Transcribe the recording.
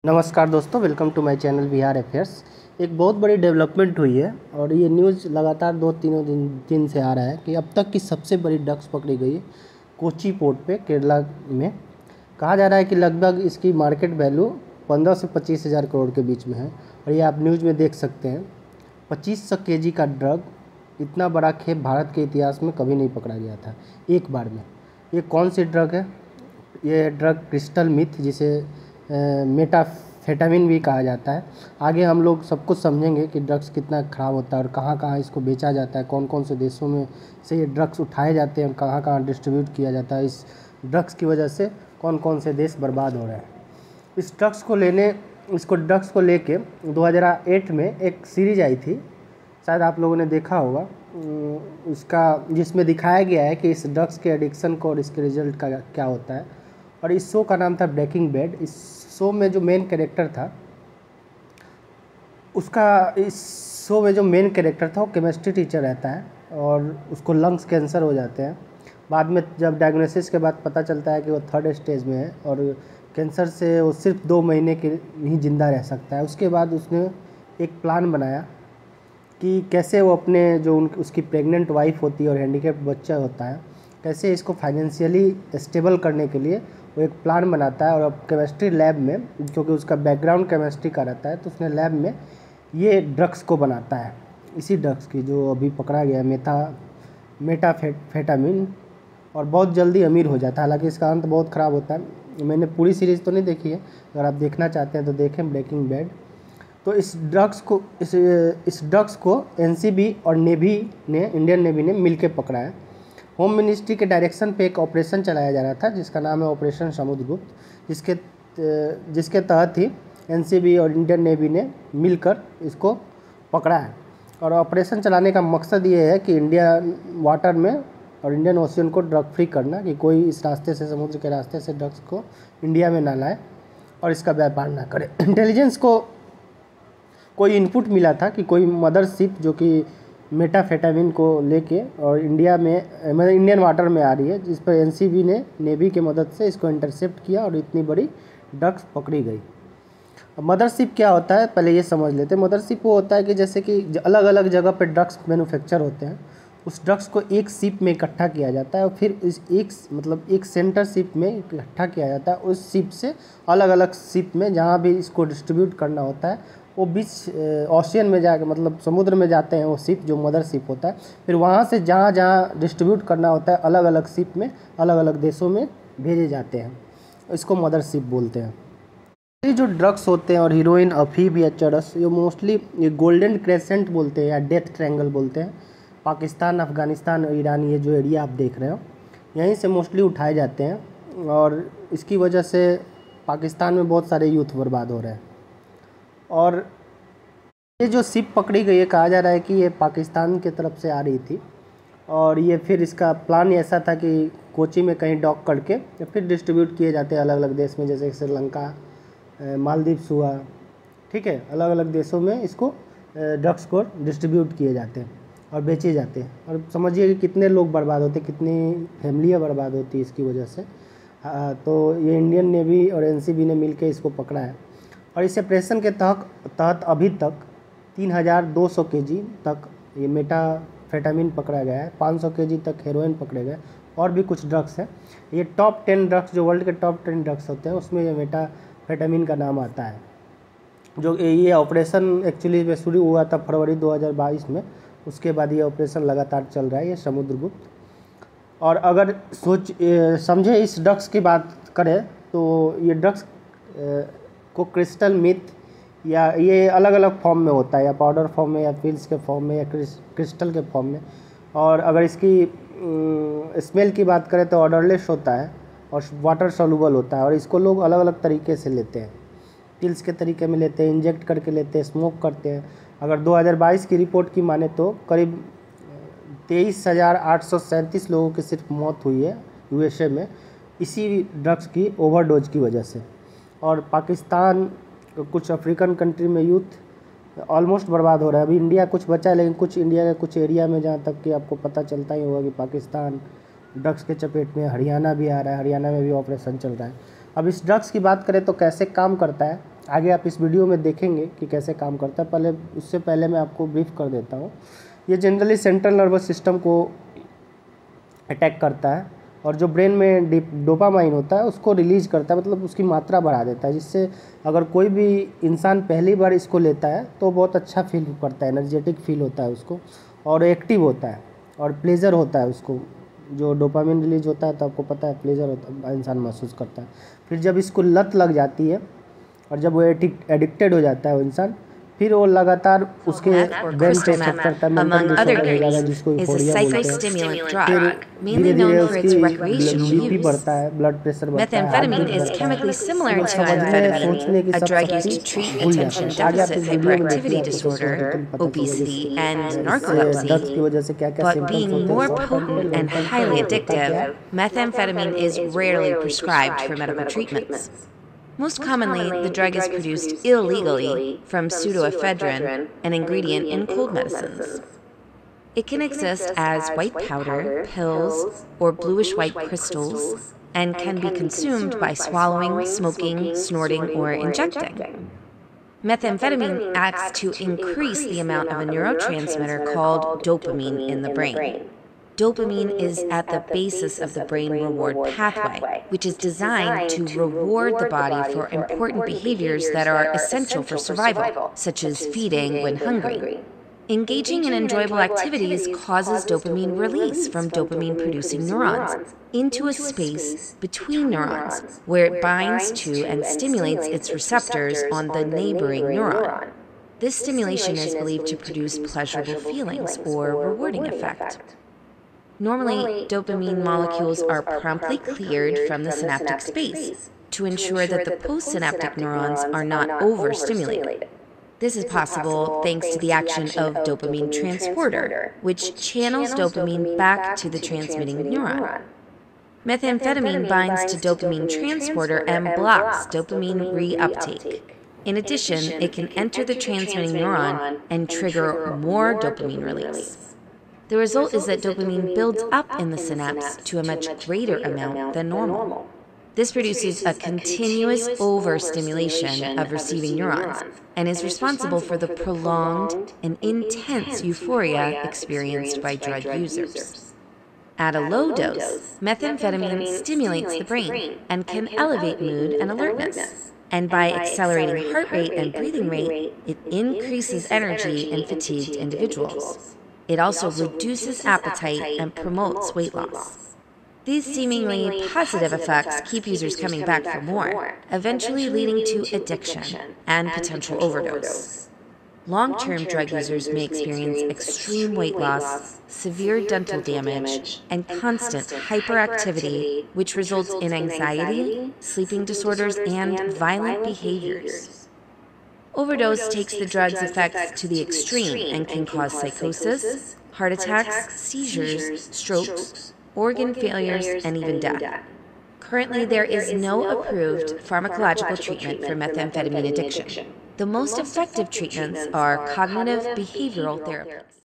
नमस्कार दोस्तों, welcome to my channel Bihar affairs. एक बहुत बड़ी डेवलपमेंट हुई है और ये न्यूज़ लगातार दो तीनों दिन से आ रहा है कि अब तक की सबसे बड़ी ड्रग्स पकड़ी गई है कोची पोर्ट पे केरला में। कहा जा रहा है कि लगभग इसकी मार्केट वैल्यू 15 से 25 हज़ार करोड़ के बीच में है। और ये आप न्यूज़ में देख सकते हैं, 2500 केजी का ड्रग, इतना बड़ा खेप भारत के इतिहास में कभी नहीं पकड़ा गया था एक बार में। ये कौन सी ड्रग है? ये ड्रग क्रिस्टल मिथ, जिसे मेटाफेटामिन भी कहा जाता है। आगे हम लोग सब कुछ समझेंगे कि ड्रग्स कितना ख़राब होता है और कहाँ कहाँ इसको बेचा जाता है, कौन कौन से देशों में से ये ड्रग्स उठाए जाते हैं और कहाँ कहाँ डिस्ट्रीब्यूट किया जाता है। इस ड्रग्स की वजह से कौन कौन से देश बर्बाद हो रहे हैं। इसको ड्रग्स को लेके 2008 में एक सीरीज आई थी, शायद आप लोगों ने देखा होगा, इसका जिसमें दिखाया गया है कि इस ड्रग्स के एडिक्शन को और इसके रिजल्ट का क्या होता है। और इस शो का नाम था ब्रेकिंग बैड। इस शो में जो मेन कैरेक्टर था वो केमिस्ट्री टीचर रहता है और उसको लंग्स कैंसर हो जाते हैं। बाद में जब डायग्नोसिस के बाद पता चलता है कि वो 3rd स्टेज में है और कैंसर से वो सिर्फ 2 महीने के ही ज़िंदा रह सकता है। उसके बाद उसने एक प्लान बनाया कि कैसे वो अपने उसकी प्रेग्नेंट वाइफ होती है और हैंडीकैप्ड बच्चा होता है, कैसे इसको फाइनेंशियली स्टेबल करने के लिए वो एक प्लान बनाता है। और अब केमिस्ट्री लैब में, क्योंकि उसका बैकग्राउंड केमिस्ट्री का रहता है, तो उसने लैब में ये ड्रग्स को बनाता है। इसी ड्रग्स की जो अभी पकड़ा गया मेटाफेटामिन, और बहुत जल्दी अमीर हो जाता है। हालांकि इसका अंत बहुत ख़राब होता है। मैंने पूरी सीरीज़ तो नहीं देखी है, अगर आप देखना चाहते हैं तो देखें ब्रेकिंग बैड। तो इस ड्रग्स को एनसीबी और इंडियन नेवी ने मिलकर पकड़ा है। होम मिनिस्ट्री के डायरेक्शन पे एक ऑपरेशन चलाया जा रहा था जिसका नाम है ऑपरेशन समुद्रगुप्त, जिसके तहत ही एनसीबी और इंडियन नेवी ने मिलकर इसको पकड़ा है। और ऑपरेशन चलाने का मकसद ये है कि इंडियन वाटर में और इंडियन ओशियन को ड्रग फ्री करना, कि कोई इस रास्ते से, समुद्र के रास्ते से ड्रग्स को इंडिया में ना लाए और इसका व्यापार ना करे। इंटेलिजेंस को कोई इनपुट मिला था कि कोई मदर शिप जो कि मेटाफेटामिन को लेके और इंडिया में, मतलब इंडियन वाटर में आ रही है, जिस पर एनसीबी ने नेवी की मदद से इसको इंटरसेप्ट किया और इतनी बड़ी ड्रग्स पकड़ी गई। अब मदरशिप क्या होता है पहले ये समझ लेते हैं। मदरशिप वो होता है कि जैसे कि अलग अलग जगह पे ड्रग्स मैन्युफैक्चर होते हैं, उस ड्रग्स को एक शिप में इकट्ठा किया जाता है और फिर एक सेंटर शिप में इकट्ठा किया जाता है। उस शिप से अलग अलग शिप में जहाँ भी इसको डिस्ट्रीब्यूट करना होता है, वो बीच ओशियन में जाकर, मतलब समुद्र में जाते हैं वो शिप, जो मदर शिप होता है। फिर वहाँ से जहाँ जहाँ डिस्ट्रीब्यूट करना होता है अलग अलग शिप में अलग अलग देशों में भेजे जाते हैं, इसको मदर शिप बोलते हैं। ये जो ड्रग्स होते हैं और हीरोइन, अफीम या चरस, ये मोस्टली ये गोल्डन क्रेसेंट बोलते हैं या डेथ ट्रायंगल बोलते हैं, पाकिस्तान, अफ़गानिस्तान और ईरान, ये जो एरिया आप देख रहे हो, यहीं से मोस्टली उठाए जाते हैं। और इसकी वजह से पाकिस्तान में बहुत सारे यूथ बर्बाद हो रहे हैं। और ये जो शिप पकड़ी गई है, कहा जा रहा है कि ये पाकिस्तान की तरफ से आ रही थी और ये फिर इसका प्लान ऐसा था कि कोची में कहीं डॉक करके फिर डिस्ट्रीब्यूट किए जाते हैं अलग अलग देश में, जैसे श्रीलंका, मालदीव्स हुआ, ठीक है, अलग अलग देशों में इसको ड्रग्स को डिस्ट्रीब्यूट किए जाते हैं और बेचे जाते हैं। और समझिए कि कितने लोग बर्बाद होते, कितनी फैमिलियाँ बर्बाद होती है इसकी वजह से। तो ये इंडियन नेवी और एनसीबी ने मिलकर इसको पकड़ा है और इस ऑपरेशन के तहत अभी तक 3200 केजी तक ये मेटाफेटामिन पकड़ा गया है, 500 केजी तक हेरोइन पकड़े गए और भी कुछ ड्रग्स हैं। ये टॉप 10 ड्रग्स, जो वर्ल्ड के टॉप 10 ड्रग्स होते हैं, उसमें ये मेटाफेटामिन का नाम आता है। जो ये ऑपरेशन एक्चुअली में शुरू हुआ था फरवरी 2022 में, उसके बाद ये ऑपरेशन लगातार चल रहा है, ये समुद्रगुप्त। और अगर समझे इस ड्रग्स की बात करें तो ये ड्रग्स को क्रिस्टल मिथ, या ये अलग अलग फॉर्म में होता है, या पाउडर फॉर्म में, या पिल्स के फॉर्म में, या क्रिस्टल के फॉर्म में। और अगर इसकी स्मेल की बात करें तो ऑर्डरलेस होता है और वाटर सॉल्युबल होता है। और इसको लोग अलग अलग तरीके से लेते हैं, पिल्स के तरीके में लेते हैं, इंजेक्ट करके लेते हैं, स्मोक करते हैं। अगर 2022 की रिपोर्ट की माने तो करीब 23,837 लोगों की सिर्फ मौत हुई है यूएसए में इसी ड्रग्स की ओवरडोज की वजह से। और पाकिस्तान, कुछ अफ्रीकन कंट्री में यूथ ऑलमोस्ट बर्बाद हो रहा है। अभी इंडिया कुछ बचा है, लेकिन कुछ इंडिया के कुछ एरिया में, जहाँ तक कि आपको पता चलता ही होगा कि पाकिस्तान ड्रग्स के चपेट में, हरियाणा भी आ रहा है, हरियाणा में भी ऑपरेशन चल रहा है। अब इस ड्रग्स की बात करें तो कैसे काम करता है, आगे आप इस वीडियो में देखेंगे कि कैसे काम करता है। उससे पहले मैं आपको ब्रीफ कर देता हूँ। ये जनरली सेंट्रल नर्वस सिस्टम को अटैक करता है और जो ब्रेन में डोपामाइन होता है उसको रिलीज करता है, मतलब उसकी मात्रा बढ़ा देता है, जिससे अगर कोई भी इंसान पहली बार इसको लेता है तो बहुत अच्छा फील करता है, एनर्जेटिक फील होता है उसको, और एक्टिव होता है और प्लेजर होता है उसको। जो डोपामिन रिलीज होता है तो आपको पता है प्लेजर होता है, इंसान महसूस करता है। फिर जब इसको लत लग जाती है और जब वो एडिक्टेड हो जाता है वो इंसान, फिर वो लगातार उसके ब्रेन पे इफेक्ट करता है, मेंटल डिसऑर्डर हो जाता है जिसको यूफोरिया बोलते हैं। फिर धीरे धीरे उसकी बीपी बढ़ता है, ब्लड प्रेशर बढ़ता है, Methamphetamine is chemically similar to सोचने की amphetamine, a सब drug used to शक्ति treat भूल जाता attention है। आगे आप deficit इस वीडियो में hyperactivity देखिए, disorder, obesity, and ड्रग्स की narcolepsy. वजह से क्या क्या But सिम्टम्स being होते more हैं, potent and highly addictive, methamphetamine is rarely prescribed for medical treatments. Most commonly, the drug is produced illegally from pseudoephedrine, an ingredient in cold medicines. It can exist as white powder, pills, or bluish-white crystals, and can be consumed by swallowing, smoking, snorting, or injecting. Methamphetamine acts to increase the amount of a neurotransmitter called dopamine in the brain. Dopamine is at the basis of the brain reward pathway, which is designed to reward the body for important behaviors that are essential for survival, such as feeding when hungry. Engaging in enjoyable activities causes dopamine release from dopamine-producing neurons into a space between neurons, where it binds to and stimulates its receptors on the neighboring neuron. This stimulation is believed to produce pleasurable feelings or rewarding effect. Normally, dopamine molecules are promptly cleared from the synaptic space to ensure that the postsynaptic neurons are not overstimulated. This is possible thanks to the action of dopamine transporter, which channels dopamine back to the transmitting neuron. Methamphetamine binds to dopamine transporter and blocks dopamine reuptake. In addition, it can enter the transmitting neuron and trigger more dopamine release. The result is that dopamine builds up in the synapse to a much greater amount than normal. This produces a continuous overstimulation of receiving neurons and is responsible for the prolonged and intense euphoria experienced by drug users. At a low dose, methamphetamine stimulates the brain and can elevate mood and alertness. And by accelerating heart rate and breathing rate, it increases energy in fatigued individuals. It also reduces appetite and promotes weight loss. These seemingly positive effects keep users coming back for more, eventually leading to addiction and potential overdose. Long-term drug users may experience extreme weight loss, severe dental damage, and constant hyperactivity, which results in anxiety, sleeping disorders, and violent behaviors. Overdose takes the drug's effects to the extreme and can cause psychosis, heart attacks, seizures, strokes, organ failures, and even death. Currently, there is no approved pharmacological treatment for methamphetamine addiction. The most effective treatments are cognitive behavioral therapies.